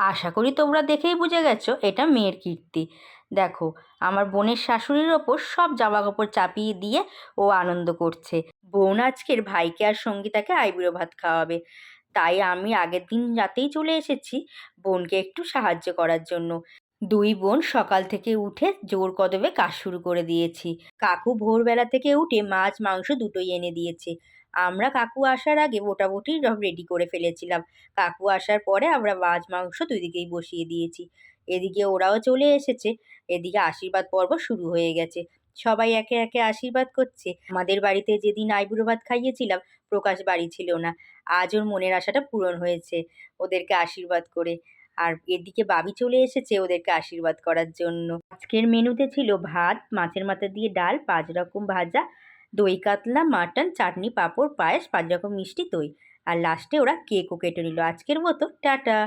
আশা করি তোমরা দেখেই বুঝে গেছো এটা মেয়ের কীর্তি। দেখো, আমার বোনের শাশুড়ির ওপর সব জামাকাপড় চাপিয়ে দিয়ে ও আনন্দ করছে। বোন আজকের ভাইকে আর সঙ্গীতাকে আইবুড়ো ভাত খাওয়াবে, তাই আমি আগের দিন রাতেই চলে এসেছি বোনকে একটু সাহায্য করার জন্য। দুই বোন সকাল থেকে উঠে জোর কদমে কাজ শুরু করে দিয়েছি। কাকু ভোরবেলা থেকে উঠে মাছ মাংস দুটোই এনে দিয়েছে। আমরা কাকু আসার আগে মোটামুটি সব রেডি করে ফেলেছিলাম। কাকু আসার পরে আমরা মাছ মাংস দুই দিকেই বসিয়ে দিয়েছি। এদিকে ওরাও চলে এসেছে। এদিকে আশীর্বাদ পর্ব শুরু হয়ে গেছে। সবাই একে একে আশীর্বাদ করছে। আমাদের বাড়িতে যেদিন আইবুড়ো ভাত খাইয়েছিলাম, প্রকাশ বাড়ি ছিল না। আজ ওর মনের আশাটা পূরণ হয়েছে ওদেরকে আশীর্বাদ করে। আর এদিকে বাবি চলে এসেছে ওদেরকে আশীর্বাদ করার জন্য। আজকের মেনুতে ছিল ভাত, মাছের মাথা দিয়ে ডাল, 5 রকম ভাজা, দই কাতলা, মাটন, চাটনি, পাঁপড়, পায়েস, 5 রকম মিষ্টি, দই। আর লাস্টে ওরা কেকও কেটে নিল। আজকের মতো টাটা।